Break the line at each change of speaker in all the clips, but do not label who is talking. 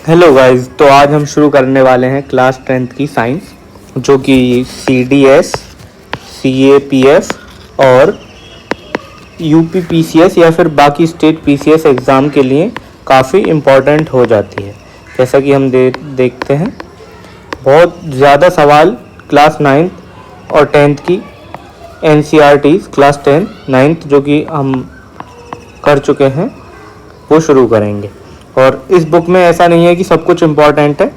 Hello guys, तो आज हम शुरू करने वाले हैं क्लास 10th की साइंस, जो कि CDS, CAPF और UPPCS या फिर बाकी स्टेट PCS एग्ज़ाम के लिए काफ़ी इम्पॉर्टेंट हो जाती है। जैसा कि हम देखते हैं, बहुत ज़्यादा सवाल क्लास 9th और 10th की NCERTs क्लास 10, 9th जो कि हम कर चुके हैं वो शुरू करेंगे। और इस बुक में ऐसा नहीं है कि सब कुछ इम्पॉर्टेंट है,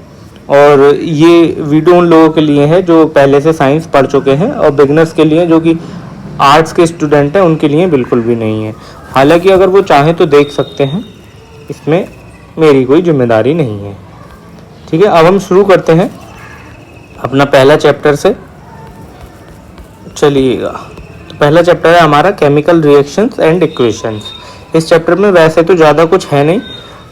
और ये वीडियो उन लोगों के लिए है जो पहले से साइंस पढ़ चुके हैं, और बिगनर्स के लिए जो कि आर्ट्स के स्टूडेंट हैं उनके लिए बिल्कुल भी नहीं है। हालांकि अगर वो चाहें तो देख सकते हैं, इसमें मेरी कोई जिम्मेदारी नहीं है। ठीक है, अब हम शुरू करते हैं अपना पहला चैप्टर से। चलिएगा, तो पहला चैप्टर है हमारा केमिकल रिएक्शंस एंड इक्वेशंस। इस चैप्टर में वैसे तो ज़्यादा कुछ है नहीं,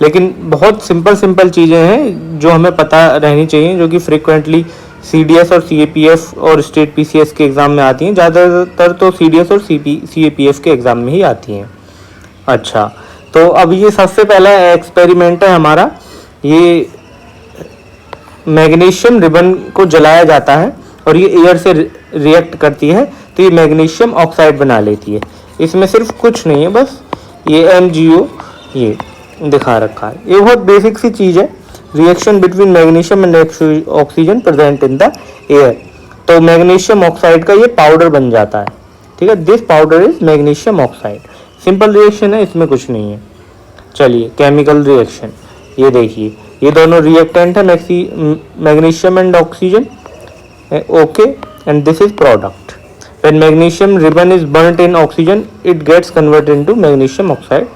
लेकिन बहुत सिंपल चीज़ें हैं जो हमें पता रहनी चाहिए, जो कि फ्रिक्वेंटली CDS और CAPF और स्टेट PCS के एग्ज़ाम में आती हैं। ज़्यादातर तो CDS और CAPF के एग्ज़ाम में ही आती हैं। अच्छा, तो अब ये सबसे पहला एक्सपेरिमेंट है हमारा। ये मैग्नीशियम रिबन को जलाया जाता है और ये एयर से रिएक्ट करती है, तो ये मैग्नीशियम ऑक्साइड बना लेती है। इसमें सिर्फ कुछ नहीं है, बस ये MgO ये दिखा रखा है। ये बहुत बेसिक सी चीज़ है, reaction between magnesium and oxygen present in the air. तो मैग्नीशियम ऑक्साइड का ये पाउडर बन जाता है। ठीक है, this powder is magnesium oxide. Simple reaction है, इसमें कुछ नहीं है। चलिए, केमिकल रिएक्शन ये देखिए, ये दोनों रिएक्टेंट है, magnesium and oxygen. Okay, and this is product. When magnesium ribbon is burned in oxygen it gets converted into magnesium oxide.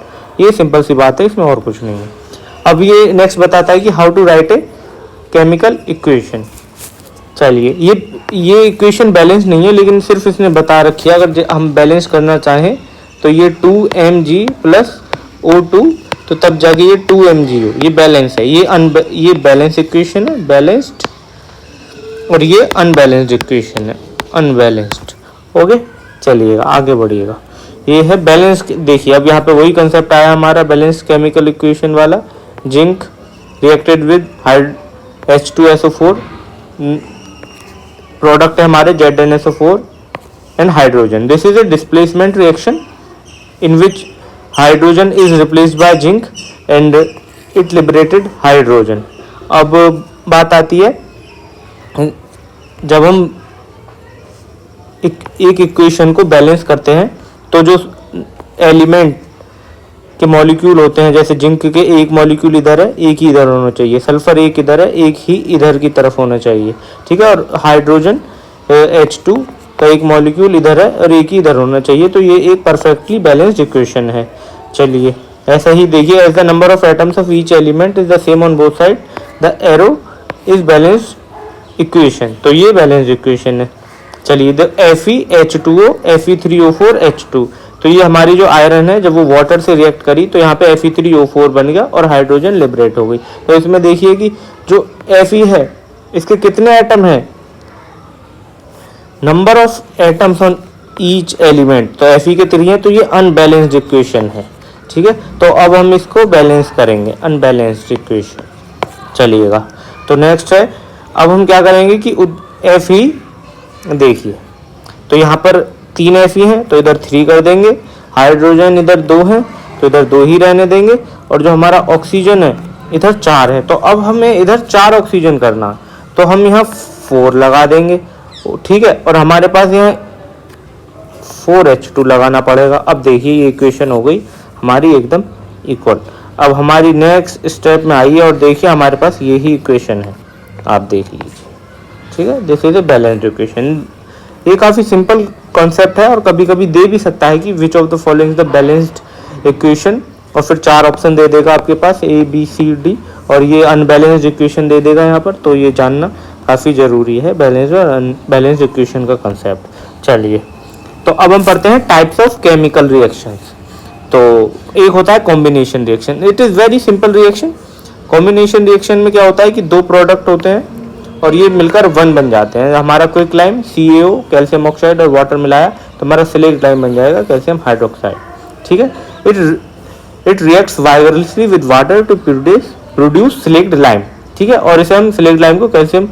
ये सिंपल सी बात है, इसमें और कुछ नहीं है। अब ये नेक्स्ट बताता है कि how to write a chemical equation. चलिए, ये इक्वेशन बैलेंस नहीं है, लेकिन सिर्फ इसने बता रखी है। अगर हम बैलेंस करना चाहें तो ये 2Mg प्लस O2, तो तब जाके ये 2MgO, ये बैलेंस है। ये बैलेंस इक्वेशन है, बैलेंस्ड, और ये अनबैलेंस्ड इक्वेशन है, अनबैलेंस्ड। ओके, चलिएगा आगे बढ़िएगा। ये है बैलेंस। देखिए, अब यहाँ पे वही कंसेप्ट आया हमारा बैलेंस केमिकल इक्वेशन वाला। Zinc reacted with H2SO4, product है हमारे ZnSO4 and hydrogen. This is a displacement reaction in which hydrogen is replaced by zinc and it liberated hydrogen. अब बात आती है, जब हम एक इक्वेशन को बैलेंस करते हैं तो जो एलिमेंट के मॉलिक्यूल होते हैं, जैसे जिंक के एक मॉलिक्यूल इधर है, एक ही इधर होना चाहिए। सल्फर एक इधर है, एक ही इधर की तरफ होना चाहिए। ठीक है, और हाइड्रोजन H2 का एक मॉलिक्यूल इधर है और एक ही इधर होना चाहिए। तो ये एक परफेक्टली बैलेंस्ड इक्वेशन है। चलिए, ऐसा ही देखिए, as the number of atoms of each element is the same on both side the arrow is balanced equation. तो ये बैलेंस्ड इक्वेशन है। चलिए, Fe2O Fe3O4 H2, तो ये हमारी जो आयरन है, जब वो वाटर से रिएक्ट करी तो यहाँ पे Fe3O4 बन गया और हाइड्रोजन लिबरेट हो गई। तो इसमें देखिए कि जो Fe है, इसके कितने एटम हैं, number of atoms on each element, तो Fe के 3 है, तो ये अनबैलेंस्ड इक्वेशन है। ठीक है, तो अब हम इसको बैलेंस करेंगे, अनबैलेंस्ड इक्वेशन। चलिएगा, तो नेक्स्ट है, अब हम क्या करेंगे कि Fe देखिए, तो यहाँ पर 3 Fe हैं, तो इधर 3 कर देंगे। हाइड्रोजन इधर 2 है, तो इधर 2 ही रहने देंगे। और जो हमारा ऑक्सीजन है इधर 4 है, तो अब हमें इधर 4 ऑक्सीजन करना, तो हम यहाँ 4 लगा देंगे। ठीक है, और हमारे पास यहाँ 4H2 लगाना पड़ेगा। अब देखिए, ये इक्वेशन हो गई हमारी एकदम इक्वल। अब हमारी नेक्स्ट स्टेप में आइए और देखिए, हमारे पास यही इक्वेशन है, आप देख लीजिए। ठीक है, this is a balanced equation. ये काफ़ी सिंपल कॉन्सेप्ट है, और कभी कभी दे भी सकता है कि which of the following the balanced equation, और फिर 4 ऑप्शन दे देगा आपके पास ABCD, और ये अनबैलेंस्ड इक्वेशन दे देगा यहाँ पर। तो ये जानना काफ़ी ज़रूरी है, बैलेंस्ड और अनबैलेंस्ड इक्वेशन का कंसेप्ट। चलिए, तो अब हम पढ़ते हैं टाइप्स ऑफ केमिकल रिएक्शंस। तो एक होता है combination reaction. It is very simple reaction. Combination reaction में क्या होता है कि 2 प्रोडक्ट होते हैं और ये मिलकर 1 बन जाते हैं। हमारा quick lime CaO calcium oxide और वाटर मिलाया तो हमारा सिलेक्ट लाइम बन जाएगा कैल्शियम हाइड्रोक्साइड। ठीक है, it reacts vigorously with water to produce produce slaked lime, ठीक है, और इसे हम स्लेक्ड लाइम को कैल्शियम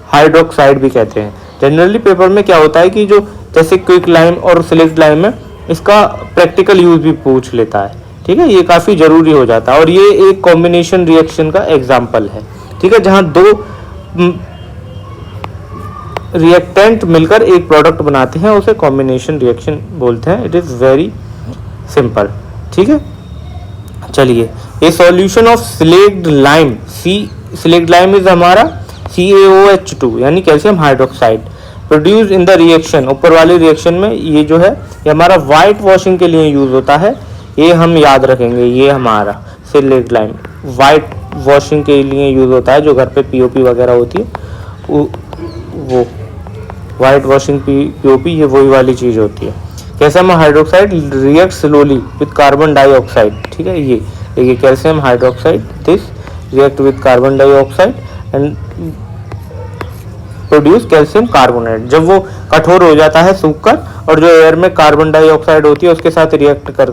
हाइड्रोक्साइड भी कहते हैं। जनरली पेपर में क्या होता है कि जो जैसे क्विक लाइम और स्लेक्ड लाइम है, इसका प्रैक्टिकल यूज भी पूछ लेता है, ठीक है, ये काफ़ी ज़रूरी हो जाता है। और ये एक कॉम्बिनेशन रिएक्शन का एग्जाम्पल है, ठीक है, जहाँ दो रिएक्टेंट मिलकर एक प्रोडक्ट बनाते हैं, उसे कॉम्बिनेशन रिएक्शन बोलते हैं। इट इज़ वेरी सिंपल, ठीक है। चलिए, ए solution of slaked lime, slaked lime is हमारा CaOH2 यानी calcium hydroxide, produce in the reaction, ऊपर वाले रिएक्शन में ये जो है ये हमारा वाइट वॉशिंग के लिए यूज होता है, ये हम याद रखेंगे। ये हमारा स्लेक्ड लाइम वाइट वॉशिंग के लिए यूज होता है, जो घर पे POP वगैरह होती है वो वाइट वॉशिंग POP ये वही वाली चीज़ होती है। Calcium hydroxide react slowly with carbon dioxide, ठीक है, ये देखिए calcium hydroxide this react with carbon dioxide and produce calcium carbonate. जब वो कठोर हो जाता है सूखकर और जो एयर में कार्बन डाइऑक्साइड होती है उसके साथ रिएक्ट कर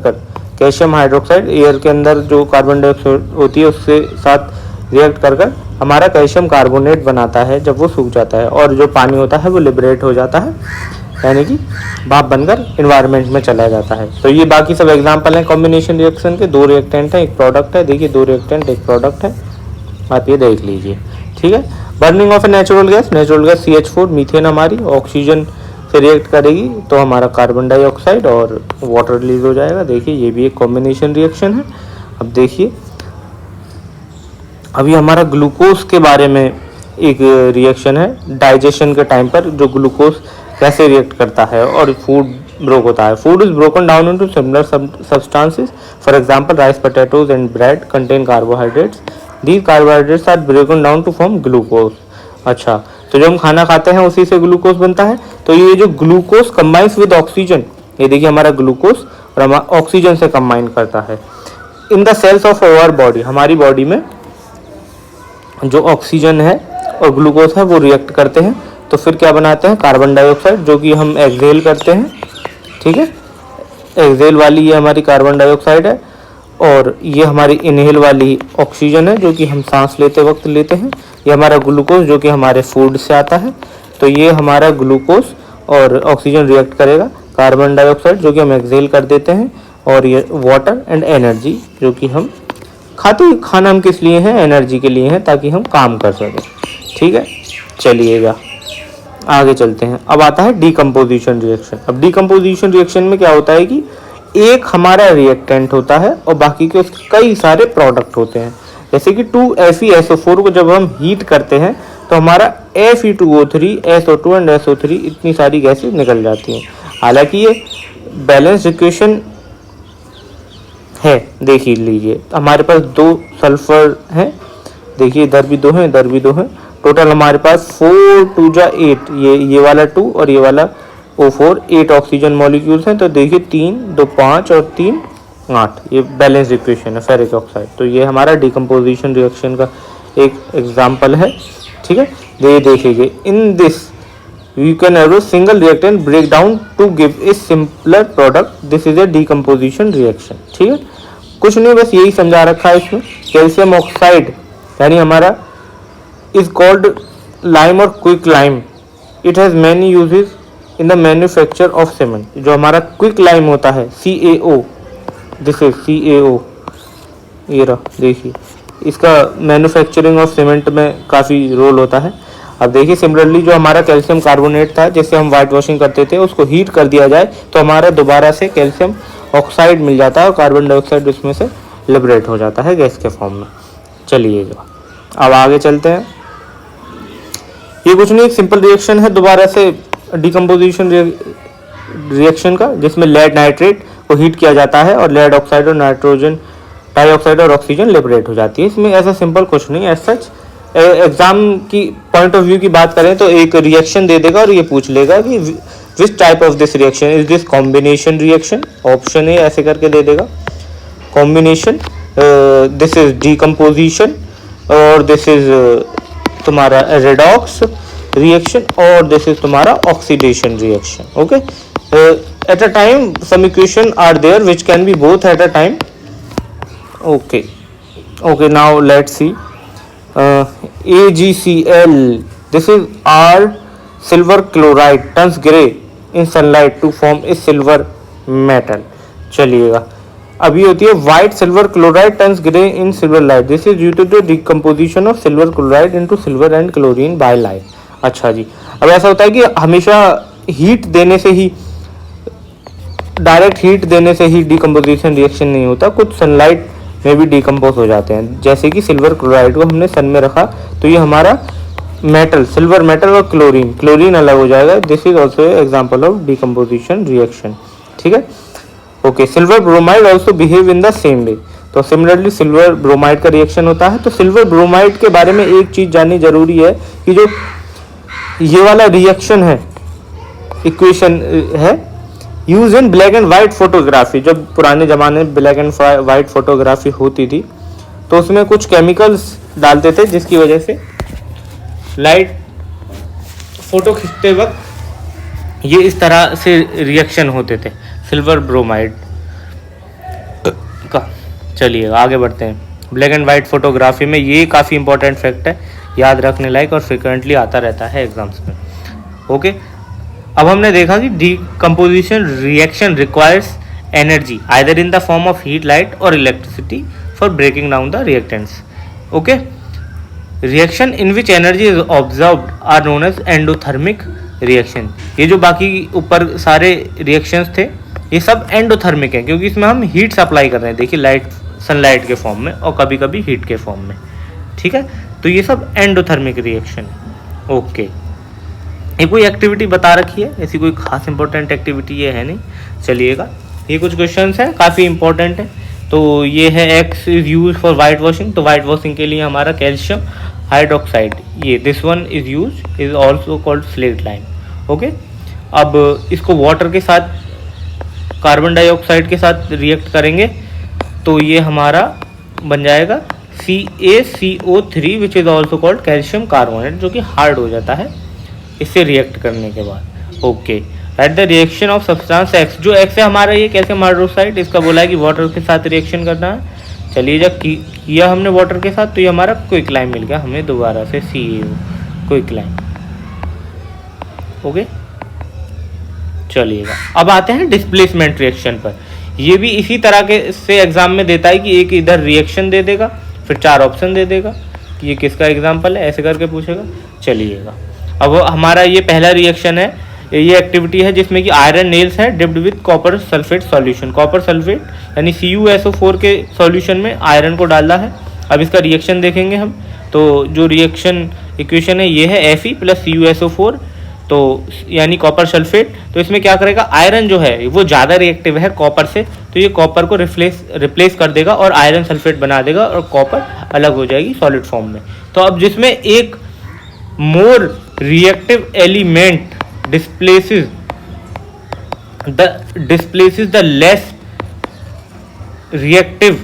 कैल्शियम हाइड्रोक्साइड एयर के अंदर जो कार्बन डाइऑक्साइड होती है उसके साथ रिएक्ट कर हमारा कैल्शियम कार्बोनेट बनाता है जब वो सूख जाता है, और जो पानी होता है वो लिबरेट हो जाता है, यानी कि भाप बनकर इन्वायरमेंट में चला जाता है। तो ये बाकी सब एग्जांपल हैं कॉम्बिनेशन रिएक्शन के। 2 रिएक्टेंट हैं, एक प्रोडक्ट है, देखिए 2 रिएक्टेंट एक प्रोडक्ट है, आप ये देख लीजिए, ठीक है। Burning of a natural gas CH4 methane हमारी ऑक्सीजन से रिएक्ट करेगी तो हमारा कार्बन डाइऑक्साइड और वाटर रिलीज हो जाएगा। देखिए ये भी एक कॉम्बिनेशन रिएक्शन है। अब देखिए अभी हमारा ग्लूकोज के बारे में एक रिएक्शन है, डाइजेशन के टाइम पर जो ग्लूकोज कैसे रिएक्ट करता है और फूड ब्रोक होता है। Food is broken down into similar substances, for example rice, potatoes and bread contain carbohydrates, these carbohydrates are broken down to form glucose. अच्छा, तो जब हम खाना खाते हैं उसी से ग्लूकोज बनता है। तो ये जो ग्लूकोज कंबाइंस विद ऑक्सीजन, ये देखिए हमारा ग्लूकोज और हमारा ऑक्सीजन से कंबाइन करता है in the cells of our body. हमारी बॉडी में जो ऑक्सीजन है और ग्लूकोज है वो रिएक्ट करते हैं तो फिर क्या बनाते हैं, कार्बन डाइऑक्साइड, जो कि हम एक्सहेल करते हैं, ठीक है। एक्सहेल वाली ये हमारी कार्बन डाइऑक्साइड है और ये हमारी इनहेल वाली ऑक्सीजन है जो कि हम सांस लेते वक्त लेते हैं। ये हमारा ग्लूकोज जो कि हमारे फूड से आता है। तो ये हमारा ग्लूकोज और ऑक्सीजन रिएक्ट करेगा, कार्बन डाइऑक्साइड जो कि हम एक्सहेल कर देते हैं, और ये वाटर एंड एनर्जी जो कि हम खाते, खाना हम किस लिए हैं, एनर्जी के लिए हैं ताकि हम काम कर सकें, ठीक है। चलिएगा आगे चलते हैं। अब आता है डीकम्पोजिशन रिएक्शन। अब डीकम्पोजिशन रिएक्शन में क्या होता है कि एक हमारा रिएक्टेंट होता है और बाकी के उसके कई सारे प्रोडक्ट होते हैं। जैसे कि 2FeSO4 को जब हम हीट करते हैं तो हमारा Fe2O3, SO2 एंड SO3 इतनी सारी गैसेज निकल जाती हैं। हालांकि ये बैलेंस इक्वेशन है, देख लीजिए हमारे पास 2 सल्फर हैं, देखिए इधर भी 2 हैं, इधर भी 2 हैं, टोटल हमारे पास 4 2 जा 8, ये वाला 2 और ये वाला O4, 8 ऑक्सीजन मॉलिक्यूल्स हैं। तो देखिए 3 2 5 और 3 8, ये बैलेंस इक्वेशन है फेरिक ऑक्साइड। तो ये हमारा डिकम्पोजिशन रिएक्शन का एक एग्जाम्पल है, ठीक है। ये देखिए in this you can have a single reactant break down to give a simpler product. This is a decomposition reaction, ठीक है। कुछ नहीं, बस यही समझा रखा है इसमें। कैल्शियम ऑक्साइड यानी हमारा is called lime और quick lime. It has many uses in the manufacture of cement. जो हमारा क्विक लाइम होता है CaO, this is CaO, ये रहा देखिए, इसका मैन्युफैक्चरिंग ऑफ सीमेंट में काफ़ी रोल होता है। अब देखिए सिमिलरली जो हमारा कैल्शियम कार्बोनेट था जिससे हम वाइट वॉशिंग करते थे, उसको हीट कर दिया जाए तो हमारा दोबारा से कैल्शियम ऑक्साइड मिल जाता है और कार्बन डाइऑक्साइड उसमें से लिबरेट हो जाता है गैस के फॉर्म में। चलिएगा अब आगे चलते हैं। ये कुछ नहीं, एक सिंपल रिएक्शन है दोबारा से डिकम्पोजिशन रिएक्शन का, जिसमें लेड नाइट्रेट को हीट किया जाता है और लेड ऑक्साइड और नाइट्रोजन डाइऑक्साइड और ऑक्सीजन लिबरेट हो जाती है। इसमें ऐसा सिंपल कुछ नहीं, एज सच एग्जाम की पॉइंट ऑफ व्यू की बात करें तो एक रिएक्शन दे देगा और ये पूछ लेगा कि which type of this reaction, is this combination reaction, option A ऐसे करके दे देगा कॉम्बिनेशन, दिस इज डीकम्पोजिशन, और दिस इज तुम्हारा रेडॉक्स रिएक्शन, और दिस इज तुम्हारा oxidation reaction. Okay, at a time some equation are there which can be both at a time. Okay Okay, now let's see. AgCl. This is our silver chloride turns gray in sunlight to form a silver metal. चलिएगा, अभी होती है white silver chloride turns gray in silver light. This is due to the decomposition of silver chloride into silver and chlorine by light. अच्छा जी, अब ऐसा होता है कि हमेशा हीट देने से ही, डायरेक्ट हीट देने से ही डिकम्पोजिशन रिएक्शन नहीं होता, कुछ सनलाइट में भी डिकम्पोज हो जाते हैं. जैसे कि सिल्वर क्लोराइड को हमने सन में रखा तो ये हमारा मेटल, सिल्वर मेटल और क्लोरीन अलग हो जाएगा. This is also example of decomposition reaction. ठीक है. Okay, silver bromide also behave in the same way. तो सिमिलरली सिल्वर ब्रोमाइड का रिएक्शन होता है. तो सिल्वर ब्रोमाइड के बारे में एक चीज जाननी जरूरी है कि जो ये वाला रिएक्शन है, इक्वेशन है, use in black and white photography. जब पुराने ज़माने में ब्लैक एंड वाइट फोटोग्राफी होती थी तो उसमें कुछ केमिकल्स डालते थे जिसकी वजह से लाइट फोटो खींचते वक्त ये इस तरह से रिएक्शन होते थे सिल्वर ब्रोमाइड का. चलिए आगे बढ़ते हैं. ब्लैक एंड वाइट फोटोग्राफी में ये काफ़ी इंपॉर्टेंट फैक्ट है, याद रखने लायक और फ्रिक्वेंटली आता रहता है एग्जाम्स में. ओके, अब हमने देखा कि decomposition reaction requires energy either in the form of heat, light और electricity for breaking down the reactants. Okay, reaction in which energy is observed are known as endothermic reaction. ये जो बाकी ऊपर सारे रिएक्शंस थे ये सब एंडोथर्मिक है क्योंकि इसमें हम हीट सप्लाई कर रहे हैं. देखिए, लाइट सनलाइट के फॉर्म में और कभी कभी हीट के फॉर्म में. ठीक है, तो ये सब एंडोथर्मिक रिएक्शन है. ओके, ये कोई एक्टिविटी बता रखी है, ऐसी कोई खास इंपॉर्टेंट एक्टिविटी ये है नहीं. चलिएगा, ये कुछ क्वेश्चंस हैं काफ़ी इंपॉर्टेंट है. तो ये है x is use for white washing. तो वाइट वॉशिंग के लिए हमारा कैल्शियम हाइड्रोक्साइड, ये this one is use, is also called slate lime. Okay, अब इसको वाटर के साथ, कार्बन डाइऑक्साइड के साथ रिएक्ट करेंगे तो ये हमारा बन जाएगा CaCO3 which is also called calcium carbonate, जो कि हार्ड हो जाता है इससे रिएक्ट करने के बाद. Okay, right the reaction of substance x. जो एक्स है हमारा ये कैल्शियम हाइड्रोक्साइड, इसका बोला है कि वाटर के साथ रिएक्शन करना है. चलिए, जब किया हमने वाटर के साथ तो ये हमारा क्विकलाइम मिल गया हमें दोबारा से CaO, क्विकलाइम. ओके, चलिएगा, अब आते हैं डिस्प्लेसमेंट रिएक्शन पर. ये भी इसी तरह के से एग्जाम में देता है कि एक इधर रिएक्शन दे देगा, फिर 4 ऑप्शन दे देगा कि ये किसका एग्जाम्पल है, ऐसे करके पूछेगा. चलिएगा, अब हमारा ये पहला रिएक्शन है, ये एक्टिविटी है जिसमें कि आयरन नेल्स है dipped with copper sulphate solution. Copper sulphate यानी CuSO4 के सॉल्यूशन में आयरन को डालना है. अब इसका रिएक्शन देखेंगे हम. तो जो रिएक्शन इक्वेशन है ये है Fe + CuSO4, तो यानी कॉपर सल्फेट. तो इसमें क्या करेगा, आयरन जो है वो ज़्यादा रिएक्टिव है कॉपर से, तो ये कॉपर को रिप्लेस कर देगा और आयरन सल्फेट बना देगा और कॉपर अलग हो जाएगी सॉलिड फॉर्म में. तो अब जिसमें एक मोर reactive element displaces the less reactive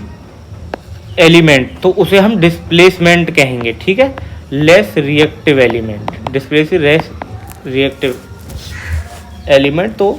element, तो उसे हम displacement कहेंगे. ठीक है, less reactive element, displaces less reactive element, तो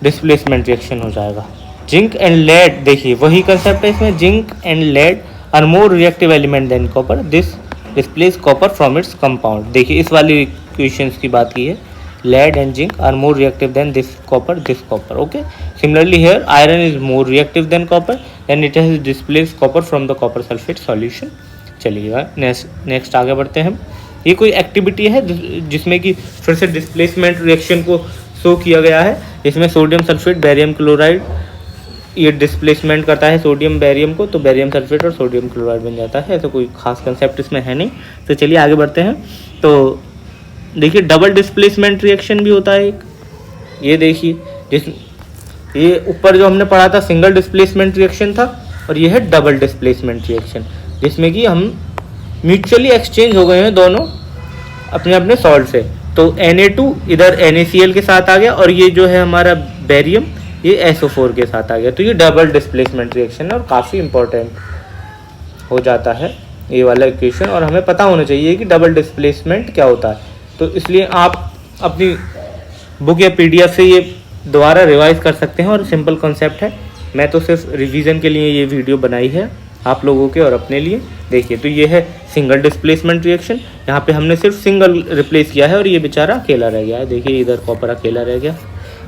displacement reaction हो जाएगा. जिंक एंड लेड, देखिए वही कंसेप्ट है इसमें. Zinc and lead are more reactive element than copper, this displace copper from its compound. देखिए इस वाली इक्वेशंस की बात की है. Lead and zinc are more reactive than this copper. Okay, similarly here iron is more reactive than copper, then it has displace copper from the copper sulphate solution. चलिएगा, next आगे बढ़ते हैं हम. ये कोई एक्टिविटी है जिसमें कि फिर से डिस्प्लेसमेंट रिएक्शन को शो किया गया है. इसमें सोडियम सल्फेट, बेरियम क्लोराइड, ये डिस्प्लेसमेंट करता है सोडियम बेरियम को, तो बेरियम सल्फेट और सोडियम क्लोराइड बन जाता है. ऐसा कोई खास कंसेप्ट इसमें है नहीं. तो चलिए आगे बढ़ते हैं. तो देखिए डबल डिस्प्लेसमेंट रिएक्शन भी होता है एक. ये देखिए, ये ऊपर जो हमने पढ़ा था सिंगल डिस्प्लेसमेंट रिएक्शन था, और ये है डबल डिस्प्लेसमेंट रिएक्शन, जिसमें कि हम म्यूचुअली एक्सचेंज हो गए हैं दोनों अपने अपने सॉल्ट से. तो Na2 इधर NaCl के साथ आ गया, और ये जो है हमारा बेरियम ये SO4 के साथ आ गया. तो ये डबल डिस्प्लेसमेंट रिएक्शन है और काफ़ी इंपॉर्टेंट हो जाता है ये वाला इक्वेशन, और हमें पता होना चाहिए कि डबल डिस्प्लेसमेंट क्या होता है. तो इसलिए आप अपनी बुक या PDF से ये दोबारा रिवाइज कर सकते हैं, और सिंपल कॉन्सेप्ट है. मैं तो सिर्फ रिवीजन के लिए ये वीडियो बनाई है. आप लोगों के और अपने लिए। देखिए तो ये है सिंगल डिस्प्लेसमेंट रिएक्शन, यहाँ पे हमने सिर्फ सिंगल रिप्लेस किया है और ये बेचारा अकेला रह गया है। देखिए इधर कॉपर अकेला रह गया,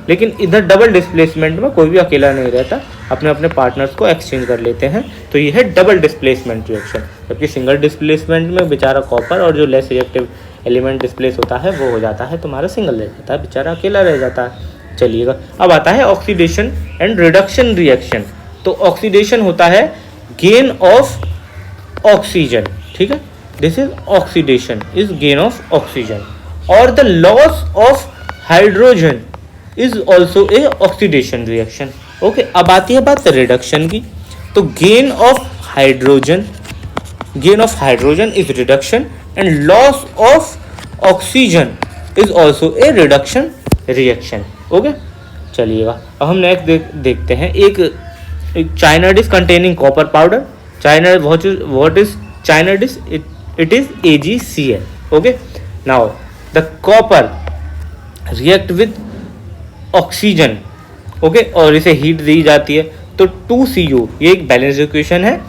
लेकिन इधर डबल डिस्प्लेसमेंट में कोई भी अकेला नहीं रहता, अपने अपने पार्टनर्स को एक्सचेंज कर लेते हैं। तो ये है डबल डिस्प्लेसमेंट रिएक्शन। जबकि सिंगल डिस्प्लेसमेंट में बेचारा कॉपर और जो लेस रिएक्टिव एलिमेंट डिस्प्लेस होता है वो हो जाता है तुम्हारा सिंगल रह जाता है, बेचारा अकेला रह जाता है। चलिएगा, अब आता है ऑक्सीडेशन एंड रिडक्शन रिएक्शन। तो ऑक्सीडेशन होता है गेन ऑफ ऑक्सीजन, ठीक है, this is oxidation is gain of oxygen, और the loss of hydrogen is also a oxidation reaction. Okay, अब आती है बात रिडक्शन की। तो gain of hydrogen is reduction and loss of oxygen is also a reduction reaction. Okay, चलिएगा अब हम नेक्स्ट देखते हैं एक china dish containing copper powder. China what is China dish? It is AgCl। Okay, now the copper react with oxygen, okay, और इसे heat दी जाती है तो 2Cu, ये एक बैलेंस इक्वेशन है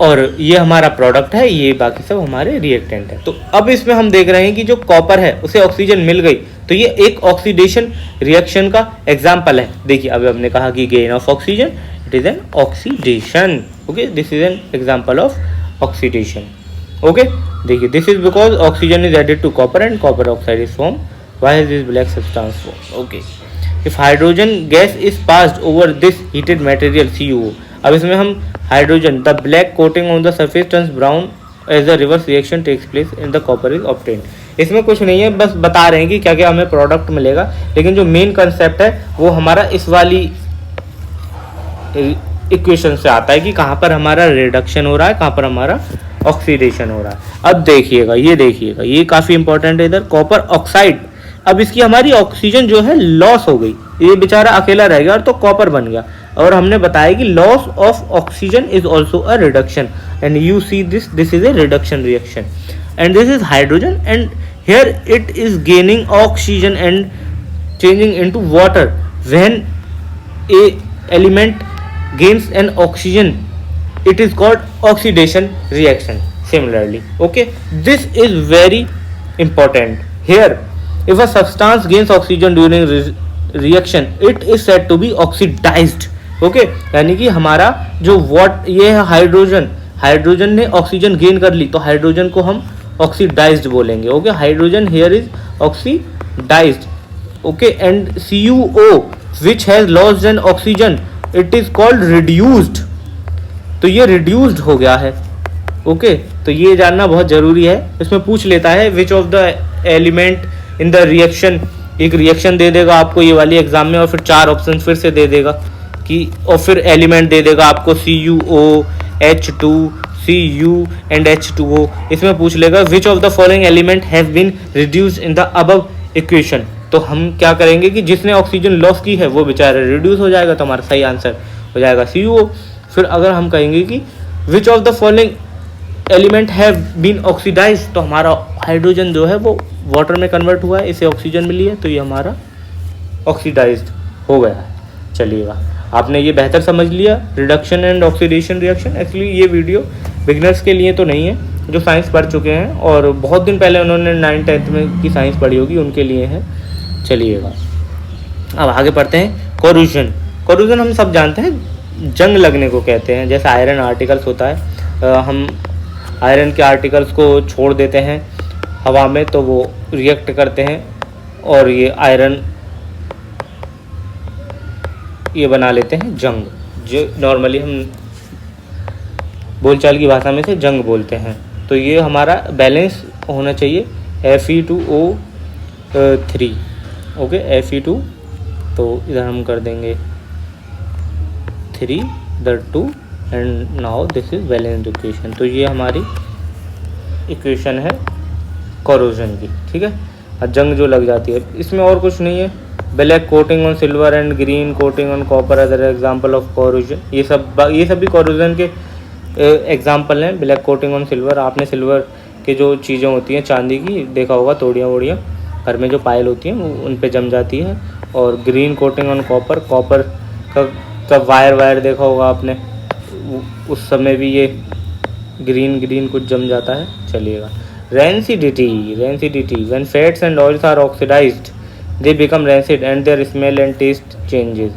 और ये हमारा प्रोडक्ट है, ये बाकी सब हमारे रिएक्टेंट है। तो अब इसमें हम देख रहे हैं कि जो कॉपर है उसे ऑक्सीजन मिल गई, तो ये एक ऑक्सीडेशन रिएक्शन का एग्जाम्पल है। देखिए अभी हमने कहा कि gain of oxygen, it is an oxidation. Okay, this is an example of oxidation. Okay, देखिए this is because oxygen is added to copper and copper oxide is form. Why is this black substance form? Okay, if hydrogen gas is passed over this heated material CuO। अब इसमें हम hydrogen, the black coating on the surface turns brown as the reverse reaction takes place in the copper is obtained. इसमें कुछ नहीं है, बस बता रहे हैं कि क्या क्या हमें प्रोडक्ट मिलेगा, लेकिन जो मेन कंसेप्ट है वो हमारा इस वाली इक्वेशन से आता है कि कहाँ पर हमारा रिडक्शन हो रहा है, कहाँ पर हमारा ऑक्सीडेशन हो रहा है। अब देखिएगा, ये काफ़ी इंपॉर्टेंट है। इधर कॉपर ऑक्साइड, अब इसकी हमारी ऑक्सीजन जो है लॉस हो गई, ये बेचारा अकेला रह गया और तो कॉपर बन गया। और हमने बताया कि loss of oxygen is also a reduction and you see this is a reduction reaction and this is hydrogen and here it is gaining oxygen and changing into water. When A element gains an oxygen, it is called oxidation reaction. Similarly, okay, this is very important here. If a substance gains oxygen during reaction, it is said to be oxidized. Okay, यानी कि हमारा जो ये है hydrogen ने oxygen gain कर ली तो hydrogen को हम ऑक्सीडाइज्ड बोलेंगे। Okay, hydrogen here is oxidised. Okay, and CuO which has lost an oxygen, it is called reduced. तो ये रिड्यूस्ड हो गया है। ओके, तो ये जानना बहुत जरूरी है। इसमें पूछ लेता है विच of the element in the reaction, एक रिएक्शन दे देगा आपको ये वाली एग्जाम में और फिर 4 ऑप्शन फिर से दे देगा कि, और फिर एलिमेंट दे देगा आपको CuO, H2, Cu and H2O। इसमें पूछ लेगा which of the following element have been reduced in the above equation. तो हम क्या करेंगे कि जिसने ऑक्सीजन लॉस की है वो बेचारा रिड्यूस हो जाएगा, तो हमारा सही आंसर हो जाएगा CuO। फिर अगर हम कहेंगे कि which of the following element have been oxidise, तो हमारा हाइड्रोजन जो है वो वाटर में कन्वर्ट हुआ है, इसे ऑक्सीजन मिली है, तो ये हमारा ऑक्सीडाइज्ड हो गया है। चलिएगा, आपने ये बेहतर समझ लिया reduction and oxidation reaction. Actually ये वीडियो बिगनर्स के लिए तो नहीं है, जो साइंस पढ़ चुके हैं और बहुत दिन पहले उन्होंने 9th-10th में की साइंस पढ़ी होगी, उनके लिए है। चलिएगा, अब आगे पढ़ते हैं कोरूजन। कोरूजन हम सब जानते हैं, जंग लगने को कहते हैं। जैसे आयरन आर्टिकल्स होता है, हम आयरन के आर्टिकल्स को छोड़ देते हैं हवा में तो वो रिएक्ट करते हैं और ये आयरन ये बना लेते हैं जंग, जो नॉर्मली हम बोलचाल की भाषा में से जंग बोलते हैं। तो ये हमारा बैलेंस होना चाहिए Fe2O3। ओके, Fe2, तो इधर हम कर देंगे 3 इधर 2 and now this is balanced equation. तो ये हमारी इक्वेशन है कोरोजन की, ठीक है। और जंग जो लग जाती है, इसमें और कुछ नहीं है। Black coating on silver and green coating on copper other example of corrosion. ये सब भी कोरोजन के एग्जाम्पल हैं। ब्लैक कोटिंग ऑन सिल्वर, आपने सिल्वर के जो चीज़ें होती हैं चांदी की देखा होगा, तोड़ियाँ वोड़ियाँ घर में जो पायल होती हैं वो उन पे जम जाती है। और green coating on copper, copper का वायर देखा होगा आपने, उस समय भी ये ग्रीन ग्रीन कुछ जम जाता है, चलिएगा। Rancidity when fats and oils are oxidized they become rancid and their smell and taste changes.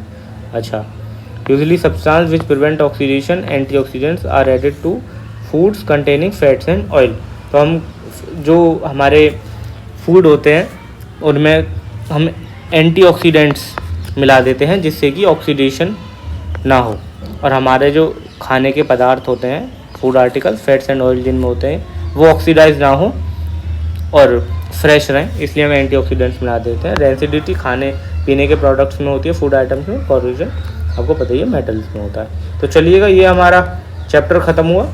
अच्छा, usually substance which prevent oxidation antioxidants are added to foods containing fats and oil. तो हम जो हमारे फूड होते हैं उनमें हम antioxidants मिला देते हैं जिससे कि ऑक्सीडेशन ना हो, और हमारे जो खाने के पदार्थ होते हैं, food article, fats and oil जिनमें होते हैं, वो ऑक्सीडाइज ना हो और फ्रेश रहें, इसलिए हम एंटीऑक्सीडेंट्स मिला देते हैं। रेंसिडिटी खाने पीने के प्रोडक्ट्स में होती है, फूड आइटम्स में। कॉरोजन आपको पता ही है मेटल्स में होता है। तो चलिएगा, ये हमारा चैप्टर ख़त्म हुआ।